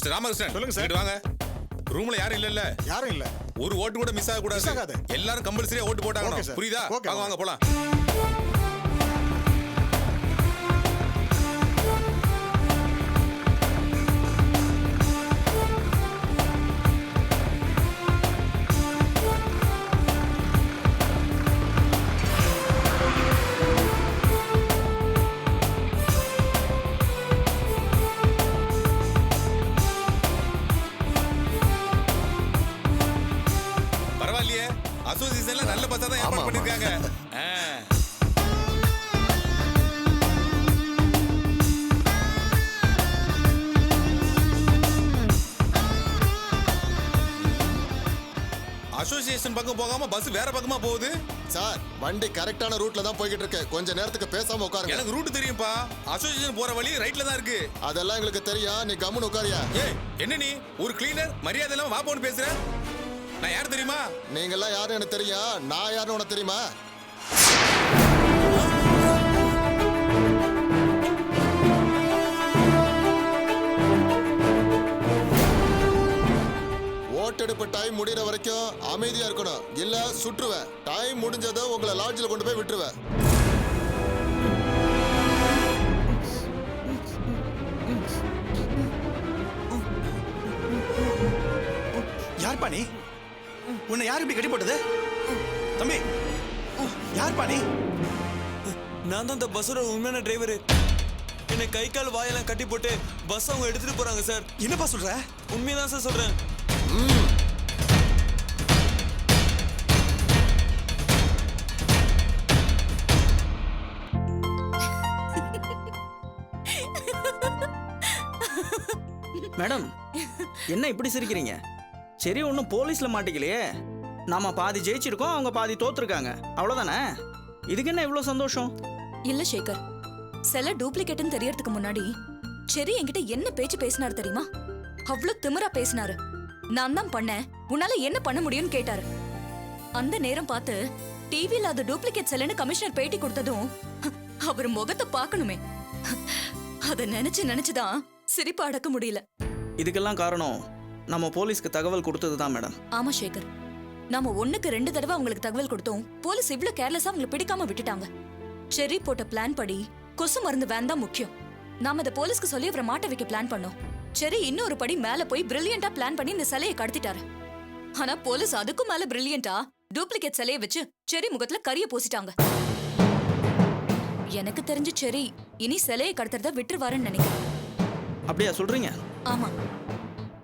Mister Ramakrishnan சொல்லுங்க sir. இங்கிட்டு வாங்க. ரூம்ல யாரும் இல்ல? யாரும் இல்ல. ஒரு ஓட்டு கூட மிஸ் ஆக கூடாது. எல்லாரும் கம்பல்சரியா ஓட்டு போட்டாங்க. புரியுதா? வாங்க வாங்க போலாம். பரவாயில்லையே, அசோசியேஷன்ல நல்ல பசங்க தான் ஏற்பாடு பண்ணிருக்காங்க. அசோசியேஷன் பக்கம் போகாம பஸ் வேற பக்கமா போகுது. சார் வண்டி கரெக்டான ரூட்ல தான் போய்கிட்டு இருக்கு. கொஞ்ச நேரத்துக்கு பேசாம உட்காருங்க. எனக்கு ரூட் தெரியும்பா. அசோசியேஷன் போற வழி ரைட்ல தான் இருக்கு. அதெல்லாம் எங்களுக்கு தெரியும். நீ கம்முன்னு உட்காரியா? ஏய், என்ன நீ ஒரு கிளீனர் மரியாதை இல்லாம வாப்போன்னு பேசுற? நான் யார் தெரியுமா? நீங்க எல்லாம் யாரும் எனக்கு தெரியும். நான் யாருன்னு உனக்கு தெரியுமா? ஓட்டெடுப்பு டைம் முடிகிற வரைக்கும் அமைதியா இருக்கணும். இல்ல சுற்றுவேன். டைம் முடிஞ்சதும் உங்களை லாட்ஜில் கொண்டு போய் விட்டுருவேன். யார் பாணி? உன்னை யார் இப்படி கட்டி போட்டது? தம்பி, யார் பாணி? நான் தான் இந்த பஸ்ஸோட உண்மையான டிரைவர். என்னை கை கால் வாயெல்லாம் கட்டி போட்டு பஸ் அவங்க எடுத்துட்டு போறாங்க சார். என்னப்பா சொல்ற? உண்மையதான் சார் சொல்றேன். மேடம், என்ன இப்படி சிரிக்கிறீங்க? சரி, ஒன்றும் போலீஸ்ல மாட்டிக்கலையே. நாம பாதி ஜெயிச்சிருக்கோம், அவங்க பாதி தோத்துருக்காங்க. அவ்வளோதானே? இதுக்கு என்ன இவ்வளோ சந்தோஷம்? இல்ல சேகர், சில டூப்ளிகேட்னு தெரியறதுக்கு முன்னாடி செரி என்கிட்ட என்ன பேச்சு பேசினாரு தெரியுமா? அவ்வளவு திமிரா பேசினாரு. நான் தான் பண்ணேன், உன்னால என்ன பண்ண முடியும்னு கேட்டாரு. அந்த நேரம் பார்த்து டிவில அது டூப்ளிகேட் செல்லுன்னு கமிஷனர் பேட்டி கொடுத்ததும் அவர் முகத்தை பார்க்கணுமே, அத நினைச்சுதான் சிரிப்பு அடக்க முடியல. இதுக்கெல்லாம் காரணம் நம்ம போலீஸ்க்கு தகவல் கொடுத்தது தான் மேடம். ஆமா சேகர், நாம 1க்கு 2 தடவை அவங்களுக்கு தகவல் கொடுத்தோம். போலீஸ் இவ்வளவு கேர்லெஸ்ஸா அவங்களை பிடிக்காம விட்டுட்டாங்க. செரி போட்ட பிளான் படி கொசு மருந்து வேன் தான் முக்கியம். நாம இதை போலீஸ்க்கு சொல்லி அவரை மாட்ட வைக்க பிளான் பண்ணோம். செரி இன்னொரு படி மேல போய் பிரில்லியண்டா பிளான் பண்ணி இந்த சிலையை கடத்திட்டாரு. ஆனா போலீஸ் அதுக்கும் மேல பிரில்லியண்டா டூப்ளிகேட் சிலையை வச்சு செரி முகத்துல கரிய பூசிட்டாங்க. எனக்கு தெரிஞ்சு செரி இனி சிலையை கடத்துறத விட்டுருவாருன்னு நினைக்கிறேன். அப்படியா சொல்றீங்க? ஆமா,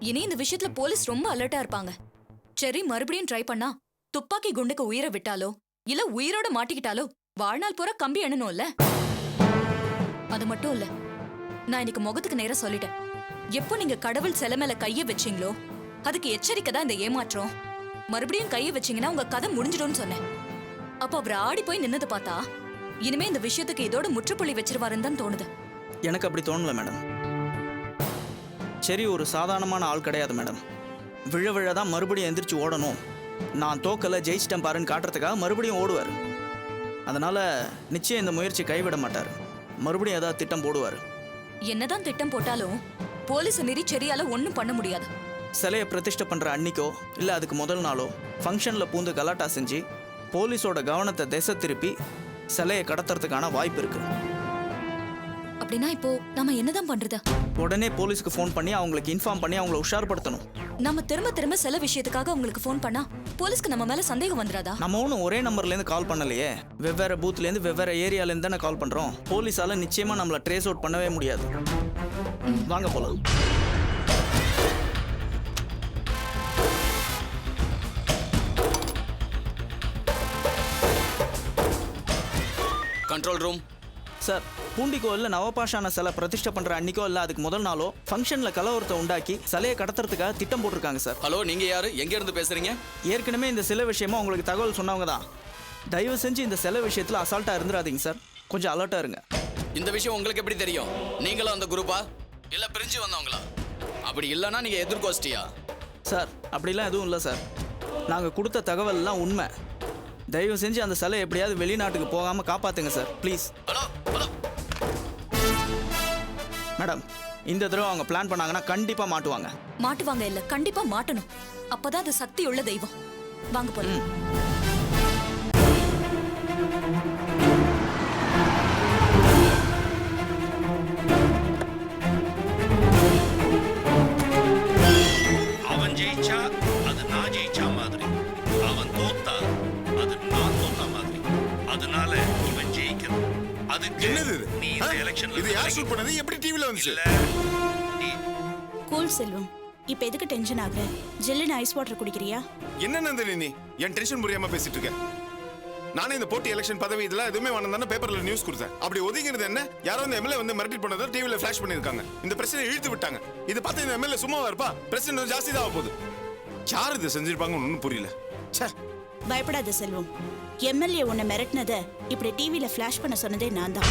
இனி இந்த விஷயத்துல போலீஸ் ரொம்ப அலர்ட்டா இருப்பாங்க. செரி மறுபடியும் ட்ரை பண்ணா துப்பாக்கி குண்டுக்கு உயிரை விட்டாலோ இல்ல உயிரோட மாட்டிக்கிட்டாலோ வாழ்நாள் பூரா கம்பி எண்ணணும்ல. அது மட்டும் இல்ல, நான் இன்னைக்கு முகத்துக்கு நேரா சொல்லிட்டேன். எப்போ நீங்க கடவுள் சிலை மேல கைய வச்சீங்களோ அதுக்கு எச்சரிக்கை தான் இந்த ஏமாற்றம். மறுபடியும் கைய வச்சீங்கன்னா உங்க கதை முடிஞ்சிடும்னு சொன்னேன். அப்ப அவர் ஆடி போய் நின்னது பார்த்தா இனிமே இந்த விஷயத்துக்கு இதோட முற்றுப்புள்ளி வச்சிருவாருன்னு தான் தோணுது. எனக்கு அப்படி தோணல மேடம். சரி, ஒரு சாதாரணமான ஆள் கிடையாது மேடம். விழ தான் மறுபடியும் எந்திரிச்சு ஓடணும். நான் தோக்கலை ஜெயிச்சிட்டேன் பாருன்னு காட்டுறதுக்காக மறுபடியும் ஓடுவார். அதனால நிச்சயம் இந்த முயற்சி கைவிட மாட்டார். மறுபடியும் ஏதாவது திட்டம் போடுவார். என்னதான் திட்டம் போட்டாலும் போலீஸ் மீறி செரியால ஒன்னும் பண்ண முடியாது. சிலையை பிரதிஷ்டை பண்ற அன்னைக்கோ இல்லை அதுக்கு முதல் நாளோ ஃபங்க்ஷன்ல பூந்து கலாட்டா செஞ்சு போலீஸோட கவனத்தை திசை திருப்பி சிலையை கடத்துறதுக்கான வாய்ப்பு இருக்கு. அப்படின்னா இப்போ நாம என்னதான் பண்றது? உடனே போலீஸ்க்கு ஃபோன் பண்ணி அவங்களுக்கு இன்ஃபார்ம் பண்ணி அவங்கள உஷார்படுத்தணும். நாம திரும்ப சில விஷயத்துக்காக அவங்களுக்கு ஃபோன் பண்ணா போலீஸ்க்கு நம்ம மேல சந்தேகம் வந்துடாதா? நம்ம ஒன்றும் ஒரே நம்பர்லேருந்து கால் பண்ணலையே. வெவ்வேறு பூத்லேருந்து வெவ்வேறு ஏரியாலேருந்து தானே கால் பண்ணுறோம். போலீஸால நிச்சயமா நம்மளை ட்ரேஸ் அவுட் பண்ணவே முடியாது. வாங்க போலாம். கண்ட்ரோல் ரூம் சார், பூண்டிக்கோ இல்லை நவபாஷான சிலை பிரதிஷ்டை பண்ணுற அன்னைக்கோ இல்லை அதுக்கு முதல் நாளோ ஃபங்க்ஷனில் கலவரத்தை உண்டாக்கி சிலையை கடத்துறதுக்காக திட்டம் போட்டிருக்காங்க சார். ஹலோ, நீங்க யாரு? எங்க இருந்து பேசுறீங்க? ஏற்கனவே இந்த சிலை விஷயமா உங்களுக்கு தகவல் சொன்னவங்க தான். தயவு செஞ்சு இந்த சிலை விஷயத்தில் அசால்ட்டாக இருந்துடாதீங்க சார். கொஞ்சம் அலர்ட்டாக இருங்க. இந்த விஷயம் உங்களுக்கு எப்படி தெரியும்? நீங்களும் அந்த குரூப்பா இல்ல பிரிஞ்சு வந்தவங்களா? அப்படி இல்லைன்னா நீங்க எதிர்கோஷ்டியா? சார், அப்படிலாம் எதுவும் இல்லை சார். நாங்கள் கொடுத்த தகவல்லாம் உண்மை. தயவு செஞ்சு அந்த சிலை எப்படியாவது வெளிநாட்டுக்கு போகாமல் காப்பாற்றுங்க sir, please. Hello hello madam, இந்த தடவை அவங்க பிளான் பண்ணாங்கன்னா கண்டிப்பா மாட்டுவாங்க. மாட்டுவாங்க இல்ல, கண்டிப்பா மாட்டணும். அப்பதான் அது சக்தி உள்ள தெய்வம். வாங்க போலாம். அவன் ஜெயிச்சா அது நான் ஜெயிச்சா மாதிரி, அவன் தோத்தா அது நான் தோத்தா மாதிரி. அதனால இவன் ஜெயிக்கணும். அதுக்கு என்னது இது? நீ இந்த எலெக்ஷன்ல இது யார் ஷூட் பண்ணது? எப்படி டிவில வந்துச்சு? இல்ல நீ கூல் செல்வம், இப்ப எதுக்கு டென்ஷன் ஆகுற? ஜில்லுன்னு ஐஸ் வாட்டர் குடிக்கிறியா? என்ன நந்தினி நீ என் டென்ஷன் புரியாம பேசிட்டு இருக்க? நானே இந்த போட்டி எலெக்ஷன் பதவி இதெல்லாம் எதுவுமே வேணாம் பேப்பர்ல நியூஸ் கொடுத்தேன். அப்படி ஒதுங்கிறது என்ன? யாரோ இந்த எம்எல்ஏ வந்து மிரட்டி பண்ணதை டிவில ஃபிளாஷ் பண்ணிருக்காங்க. இந்த பிரச்சனை இழுத்து விட்டாங்க. இது பார்த்து இந்த எம்எல்ஏ சும்மாவா இருப்பா? பிரச்சனை ஜாஸ்தி தான் போகுது. யார் இது செஞ்சிருப்பாங்கன்னு ஒன்றும் புரியல. ச்சே. பயப்படாத செல்வம், எம்எல்ஏ உன்னை மிரட்டினத இப்படி டிவில ஃபிளாஷ் பண்ண சொன்னதே நான் தான்.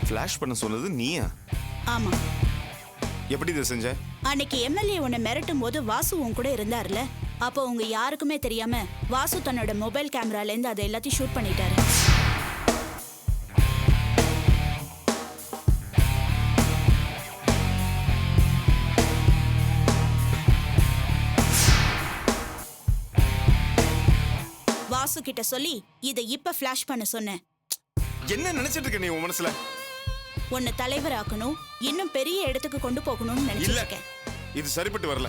ஃபிளாஷ் பண்ண சொன்னது நீயா? ஆமா. எப்படி இதை செஞ்ச? அன்னைக்கு எம்எல்ஏ உன்னை மிரட்டும் போது வாசு உன் கூட இருந்தார்ல, அப்போ உங்க யாருக்குமே தெரியாம வாசு தன்னோட மொபைல் கேமரால இருந்து அதை எல்லாத்தையும் ஷூட் பண்ணிட்டாரு. வாசு கிட்ட சொல்லி இதை இப்ப ஃபிளாஷ் பண்ண சொன்னேன். என்ன நினைச்சிட்டு இருக்க நீ உன் மனசுல? உன்னை தலைவராக்கணும், இன்னும் பெரிய இடத்துக்கு கொண்டு போகணும்னு நினைச்சிட்டு இருக்கேன். இது சரிப்பட்டு வரல.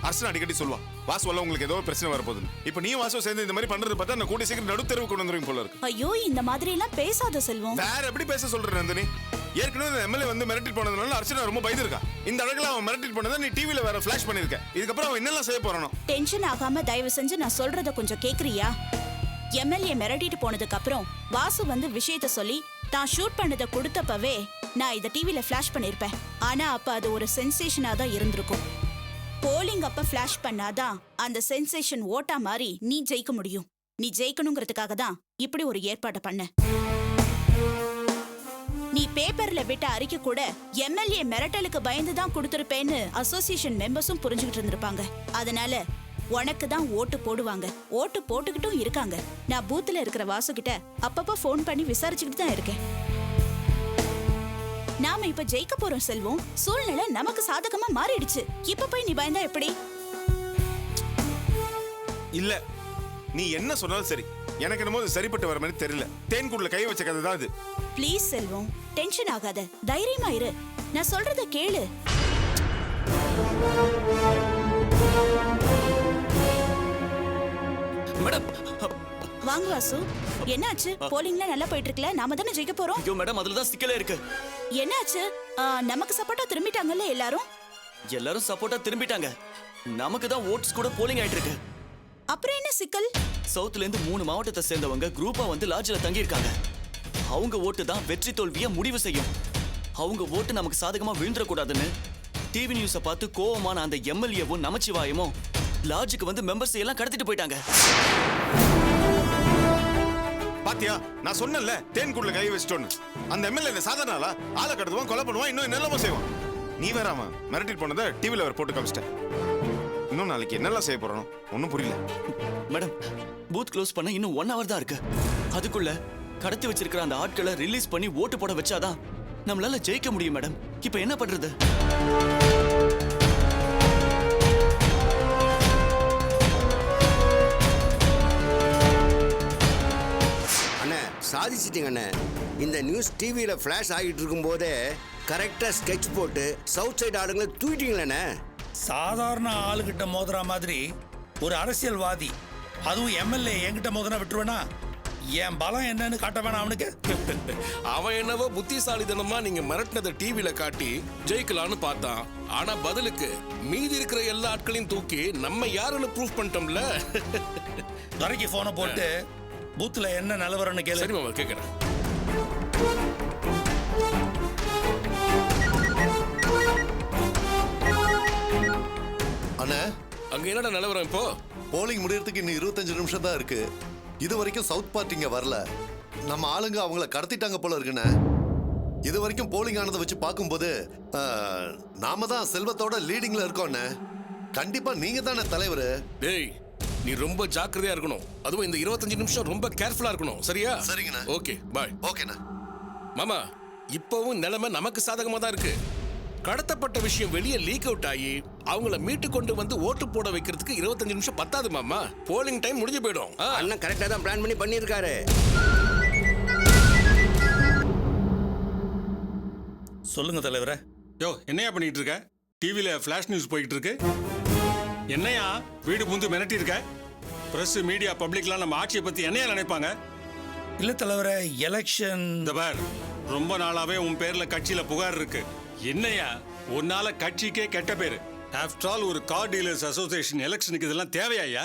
அரசன் அடிக்கடி சொல்லுவா, வாசு வரல உங்களுக்கு ஏதோ பிரச்சனை வரப்போகுது. இப்ப நீ வாசு சேர்ந்து இந்த மாதிரி பண்றது பார்த்தா நான் கூடி சீக்கிரம் நடுத்தெருவு கொண்டு வந்துருவீங்க போல இருக்கு. ஐயோ, இந்த மாதிரி எல்லாம் பேசாத செல்வம். வேற எப்படி பேச சொல்ற நந்தினி? ஏற்கனவே இந்த எம்எல்ஏ வந்து மிரட்டி போனதுனால அர்ச்சனா ரொம்ப பயந்து இருக்கா. இந்த அழகுல அவன் மிரட்டி போனதை நீ டிவில வேற ஃபிளாஷ் பண்ணிருக்க. இதுக்கப்புறம் அவன் என்னெல்லாம் செய்ய போறானோ? டென்ஷன் ஆகாம தயவு செஞ்சு நான் சொல்றத கொஞ்சம் கேக்குறியா? எம்எல்ஏ மிரட்டிட்டு போனதுக்கு அப்புறம் வாசு வந்து விஷயத்த சொல்லி தான் ஷூட் பண்ணதை கொடுத்தப்பவே நான் இதை டிவில ஃபிளாஷ் பண்ணிருப்பேன். ஆனா அப்ப அது ஒரு சென்சேஷனா தான் இருந்திருக்கும். போலிங் அப்ப ஃபிளாஷ் பண்ணாதான் அந்த சென்சேஷன் ஓட்டா மாதிரி நீ ஜெயிக்க முடியும். நீ ஜெயிக்கணுங்கிறதுக்காக தான் இப்படி ஒரு ஏற்பாட்டை பண்ண. நீ பேப்பர்ல விட்ட அறிக்கை கூட எம்எல்ஏ மிரட்டலுக்கு பயந்து தான் கொடுத்திருப்பேன்னு அசோசியேஷன் மெம்பர்ஸும் புரிஞ்சுக்கிட்டு இருந்திருப்பாங்க. அதனால உனக்கு தான் ஓட்டு போடுவாங்க, ஓட்டு போட்டுக்கிட்டும் இருக்காங்க. நான் பூத்துல இருக்கிற வாசு கிட்ட அப்பப்ப போன் பண்ணி விசாரிச்சுக்கிட்டு தான் இருக்கேன். நாம இப்ப ஜெயிக்க போறோம் செல்வம். சூழ்நிலை நமக்கு சாதகமா மாறிடுச்சு. இப்ப போய் நீ பயந்தா எப்படி? இல்ல, நீ என்ன சொன்னாலும் சரி, எனக்கு என்னமோ அது சரிப்பட்டு வர மாதிரி தெரியல. தேன்கூடல கை வச்ச கதை தான் அது. ப்ளீஸ் செல்வம், டென்ஷன் ஆகாத, தைரியமா இரு. நான் சொல்றத கேளு. மேடம், வாங்க வாசு, என்னாச்சு? போலிங்ல நல்லா போயிட்டு இருக்குல்ல, நாம தானே ஜெயிக்க போறோம். ஐயோ மேடம், அதுல தான் சிக்கலே இருக்கு. என்னாச்சு? நமக்கு சப்போர்ட்டா திரும்பிட்டாங்கல்ல எல்லாரும். எல்லாரும் சப்போர்ட்டா திரும்பிட்டாங்க. நமக்கு தான் ஓட்ஸ் கூட போலிங் ஆயிட்டு இருக்கு. அப்புறம் என்ன சிக்கல்? சவுத்ல இருந்து 3 மாவட்டத்தை சேர்ந்தவங்க குரூப்பா வந்து லாட்ஜ்ல தங்கி இருக்காங்க. அவங்க ஓட்டு தான் வெற்றி தோல்வியை முடிவு செய்யும். அவங்க ஓட்டு நமக்கு சாதகமா விழுந்துட கூடாதுன்னு டிவி நியூஸை பார்த்து கோவமான அந்த எம்எல்ஏவும் நமச்சிவாயமும் லாட்ஜுக்கு வந்து மெம்பர்ஸ் எல்லாம் கடத்திட்டு போயிட்டாங்க. பாத்தியா, நான் சொன்னேன்ல தேன்கூடல கை வச்சிட்டோன்னு. அந்த எம்எல்ஏ சாதாரண ஆளா? ஆளை கடத்துவான், கொலை பண்ணுவான், இன்னும் என்னெல்லாம் செய்வான். நீ வேற அவன் மிரட்டிட்டு போனதை டிவில அவர் போட்டு காமிச்சிட்டேன். இன்னும் நாளைக்கு என்னெல்லாம் செய்ய போறானோ ஒன்னும் புரியல. மேடம், பூத் க்ளோஸ் பண்ண இன்னும் 1 hour தான் இருக்கு. அதுக்குள்ள கடத்தி வச்சிருக்கிற அந்த ஆட்களை ரிலீஸ் பண்ணி ஓட்டு போட வச்சாதான் நம்மளால ஜெயிக்க முடியும். மேடம், இப்ப என்ன பண்றது? அண்ணே, சாதிச்சிட்டீங்க அண்ணே. இந்த நியூஸ் டிவியில் ஃப்ளாஷ் ஆகிட்டு இருக்கும்போதே கரெக்டாக ஸ்கெட்ச் போட்டு சவுத் சைடு ஆளுங்களை தூக்கிட்டீங்களே. சாதாரண ஆளுகிட்ட மோதுற மாதிரி ஒரு அரசியல்வாதி, அதுவும் எம்எல்ஏ என்கிட்ட மோதனா விட்டுருவேனா? என் பலம் என்னன்னு காட்ட வேணாம் அவனுக்கு. அவன் என்னவோ புத்திசாலித்தனமா நீங்க மிரட்டினதை டிவில காட்டி ஜெயிக்கலான்னு பார்த்தான். ஆனா பதிலுக்கு மீதி இருக்கிற எல்லா ஆட்களையும் தூக்கி நம்ம யாருன்னு ப்ரூஃப் பண்ணிட்டோம்ல. துறைக்கு போனை போட்டு பூத்துல என்ன நிலவரம்னு கேளு. சரி மாமா, கேட்கிறேன். அண்ணா, அங்க என்னடா நிலவரம் இப்போ? போலிங் முடியறதுக்கு இன்னும் 25 நிமிஷம் தான் இருக்கு. இது வரைக்கும் சவுத் பார்ட்டிங்க வரல. நம்ம ஆளுங்க அவங்கள கடத்திட்டாங்க போல இருக்குண்ணே. இது வரைக்கும் போலிங் ஆனதை வச்சு பார்க்கும்போது நாம தான் செல்வத்தோட லீடிங்ல இருக்கோண்ணே. கண்டிப்பா நீங்க தானே தலைவர். டேய், நீ ரொம்ப ஜாக்கிரதையா இருக்கணும். அதுவும் இந்த 25 நிமிஷம் ரொம்ப கேர்ஃபுல்லா இருக்கணும். சரியா? சரிங்கண்ணா. ஓகே, பாய். ஓகேண்ணா. மாமா இப்பவும் நிலைமை நமக்கு சாதகமா தான் இருக்கு. கடத்தப்பட்ட விஷயம் வெளியே லீக் அவுட் ஆகி அவங்கள மீட்டு கொண்டு வந்து ஓட்டு போட வைக்கிறதுக்கு 25 நிமிஷம் பத்தாது மாமா. போலிங் டைம் முடிஞ்சு போயிடும். அண்ணன் கரெக்டா தான் பிளான் பண்ணி பண்ணியிருக்காரு. சொல்லுங்க தலைவரே. யோ என்னையா பண்ணிட்டு இருக்க? டிவியில ஃபிளாஷ் நியூஸ் போயிட்டு இருக்கு. என்னையா வீடு புந்து மிரட்டி இருக்க? பிரஸ் மீடியா பப்ளிக்லாம் நம்ம ஆட்சியை பத்தி என்னையா நினைப்பாங்க? இல்ல தலைவரே, எலெக்ஷன். இந்த பார், ரொம்ப நாளாவே உன் பேர்ல கட்சியில புகார் இருக்கு. என்னையா உன்னால கட்சிக்கே கெட்ட பேரு. ஆஃப்டர் ஆல் ஒரு கார் டீலர்ஸ் அசோசியேஷன் எலெக்ஷனுக்கு இதெல்லாம் தேவையா?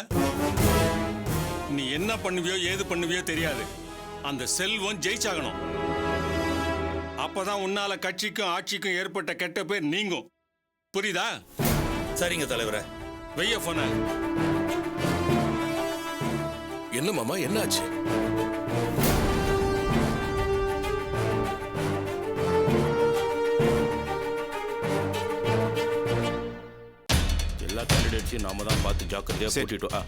நீ என்ன பண்ணுவியோ ஏது பண்ணுவியோ தெரியாது. அந்த செல்வம் ஜெயிச்சாகணும். அப்பதான் உன்னால கட்சிக்கும் ஆட்சிக்கும் ஏற்பட்ட கெட்ட பேர் நீங்கும். புரியுதா? சரிங்க தலைவரே. வெய்ய போன. என்ன மாமா, என்னாச்சு? எல்லா கேண்டிடேட்ஸையும் நாம தான் பார்த்து ஜாக்கிரதையா சரி. கூட்டிட்டோம்.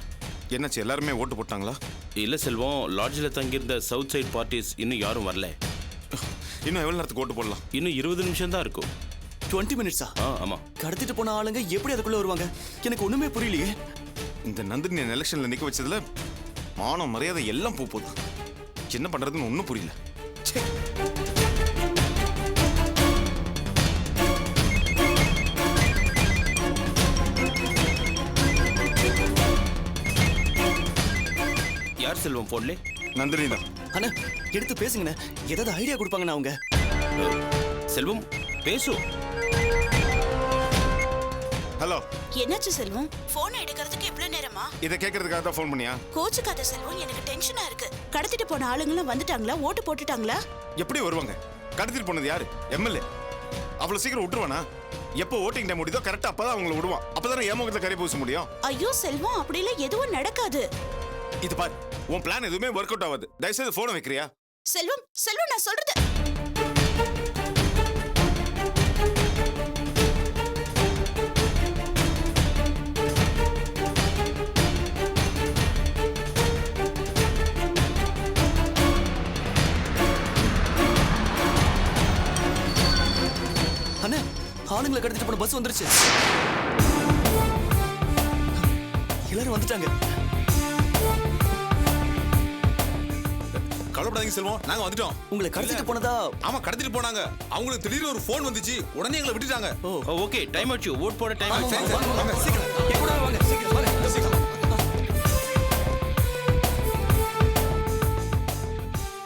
என்னாச்சு, எல்லாருமே ஓட்டு போட்டாங்களா? இல்ல செல்வம், லாட்ஜில் தங்கியிருந்த சவுத் சைட் பார்ட்டிஸ் இன்னும் யாரும் வரல. இன்னும் எவ்வளவு நேரத்துக்கு ஓட்டு போடலாம்? இன்னும் 20 நிமிஷம் தான் இருக்கும். 20 மினிட்ஸா? ஆமா. கடத்திட்டு போன ஆளுங்க எப்படி அதுக்குள்ள வருவாங்க? எனக்கு ஒண்ணுமே புரியலையே. இந்த நந்தினி எலெக்ஷன்ல நிக்க வச்சதுல மானம் மரியாதை எல்லாம் போகுது. என்ன பண்றதுன்னு ஒன்றும் புரியல. ச்சே. யார் செல்வம் போன்ல? நந்தினி தான். அண்ணா எடுத்து பேசுங்கண்ணே, ஏதாவது ஐடியா கொடுப்பாங்கண்ணா அவங்க. செல்வம் பேசு. ஹலோ, என்னாச்சு செல்வம்? போன் எடுக்கிறதுக்கு இவ்வளவு நேரமா? இதை கேட்கறதுக்காக தான் ஃபோன் பண்ணியா? கோச்சுக்காத செல்வம், எனக்கு டென்ஷனா இருக்கு. கடத்திட்டு போன ஆளுங்களாம் வந்துட்டாங்களா? ஓட்டு போட்டுட்டாங்களா? எப்படி வருவாங்க? கடத்திட்டு போனது யாரு? எம்எல்ஏ. அவ்வளவு சீக்கிரம் விட்டுருவானா? எப்போ ஓட்டிங் டைம் முடியுதோ கரெக்டா அப்பதான் அவங்களை விடுவான். அப்பதானே ஏமோகத்துல கரை பூச முடியும். ஐயோ செல்வம், அப்படிலாம் எதுவும் நடக்காது. இது பாரு, உன் பிளான் எதுவுமே ஒர்க் அவுட் ஆகாது. தயவுசெய்து போனை வைக்கிறியா? செல்வம் செல்வம், நான் சொல்றது. அண்ணா ஆளுங்களை கடத்திட்டு போன பஸ் வந்துருச்சு. எல்லாரும் வந்துட்டாங்க. கவலைப்படாதீங்க செல்வம், நாங்க வந்துட்டோம். உங்களை கடத்திட்டு போனதா? ஆமா, கடத்திட்டு போனாங்க. அவங்களுக்கு திடீர்னு ஒரு ஃபோன் வந்துச்சு, உடனே எங்களை விட்டுட்டாங்க. ஓகே, டைம் ஆச்சு. ஓட் போட டைம் ஆச்சு.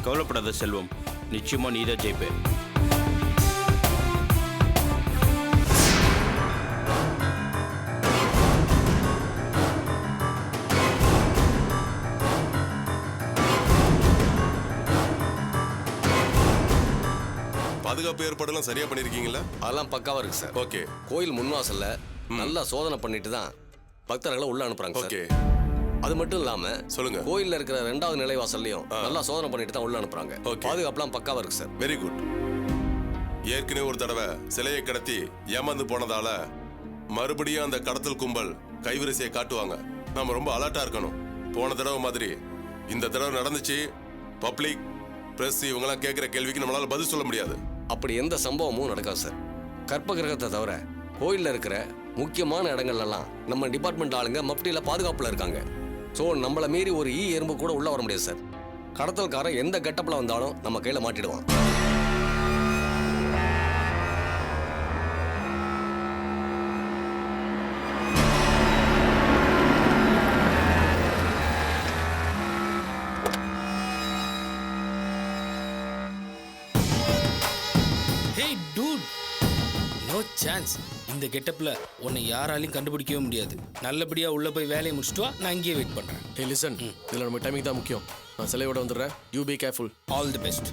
கவலைப்படாத செல்வம், நிச்சயமா நீதான் ஜெயிப்பே. பாதுகாப்பு ஏற்பாடுலாம் சரியா பண்ணிருக்கீங்களா? அதெல்லாம் பக்காவா இருக்கு சார். ஓகே. கோயில் முன்வாசல்ல நல்லா சோதனை பண்ணிட்டு தான் பக்தர்களை உள்ள அனுப்புறாங்க சார். ஓகே. அது மட்டும் இல்லாம சொல்லுங்க. கோயில்ல இருக்கிற 2வது நிலைவாசல்லையும் நல்லா சோதனை பண்ணிட்டு தான் உள்ள அனுப்புறாங்க. ஓகே. பாதுகாப்புலாம் பக்காவா இருக்கு சார். Very good. ஏற்கனவே ஒரு தடவை சிலையை கடத்தி ஏமாந்து போனதால மறுபடியும் அந்த கடத்தல் கும்பல் கைவரிசையை காட்டுவாங்க. நாம ரொம்ப அலர்ட்டா இருக்கணும். போன தடவை மாதிரி இந்த தடவை நடந்துச்சு. பப்ளிக், பிரஸ் இவங்கெல்லாம் கேட்கிற கேள்விக்கு நம்மளால பதில் சொல்ல முடியாது. அப்படி எந்த சம்பவமும் நடக்காது சார். கற்ப கிரகத்தை தவிர கோயில்ல இருக்கிற முக்கியமான இடங்கள்லாம் நம்ம டிபார்ட்மெண்ட் ஆளுங்க மப்டியில பாதுகாப்புல இருக்காங்க. ஸோ நம்மள மீறி ஒரு எறும்பு கூட உள்ள வர முடியாது சார். கடத்தல்காரன் எந்த கெட்டப்ல வந்தாலும் நம்ம கையில மாட்டிடுவான். Hey dude, no chance. இந்த கெட்டப்ல உன்னை யாராலையும் கண்டுபிடிக்கவே முடியாது. நல்லபடியா உள்ள போய் வேலையை முடிச்சிட்டு வா, நான் இங்கேயே வெயிட் பண்றேன். Hey listen, இதுல நம்ம டைமிங் தான் முக்கியம். நான் சிலையோட வந்துடுறேன். You be careful. All the best.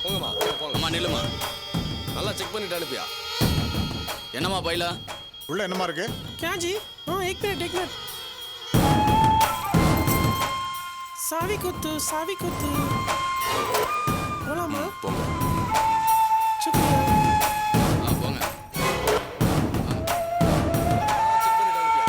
போங்கம்மா, போங்க. அம்மா நில்லுமா. நல்லா செக் பண்ணிட்டு அனுப்பியா? என்னம்மா பைலா? உள்ள என்னமா இருக்கு? क्या जी? हाँ एक मिनट. सावी कुत्तू. बोलामा? शुक्रिया. போங்க. செக் பண்ணிட்டு அனுப்பியா?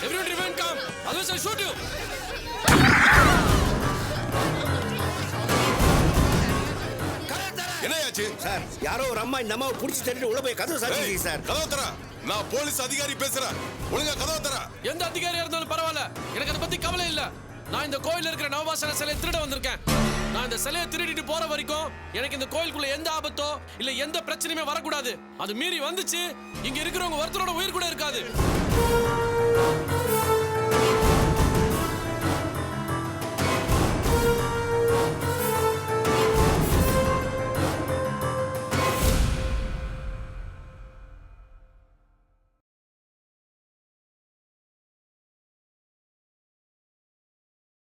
Everyone remain calm. Otherwise I'll shoot you. என்னையாச்சு சார் யாரோ ஒரு அம்மா இந்த அம்மாவை பிடிச்சி தள்ளிட்டு உள்ள போய் கதவு சாத்திடுச்சு சார். கதவு தர. நான் போலீஸ் அதிகாரி பேசுறேன். ஒழுங்கா கதவு தர. எந்த அதிகாரியா இருந்தாலும் பரவாயில்ல. எனக்கு அதை பத்தி கவலை இல்ல. நான் இந்த கோயில்ல இருக்கிற நவபாசன சிலையை திருட வந்திருக்கேன். நான் இந்த சிலையை திருடிட்டு போற வரைக்கும் எனக்கு இந்த கோயிலுக்குள்ள எந்த ஆபத்தோ இல்ல எந்த பிரச்சனையுமே வரக்கூடாது. அது மீறி வந்துச்சு இங்க இருக்கிறவங்க ஒருத்தரோட உயிர் கூட இருக்காது.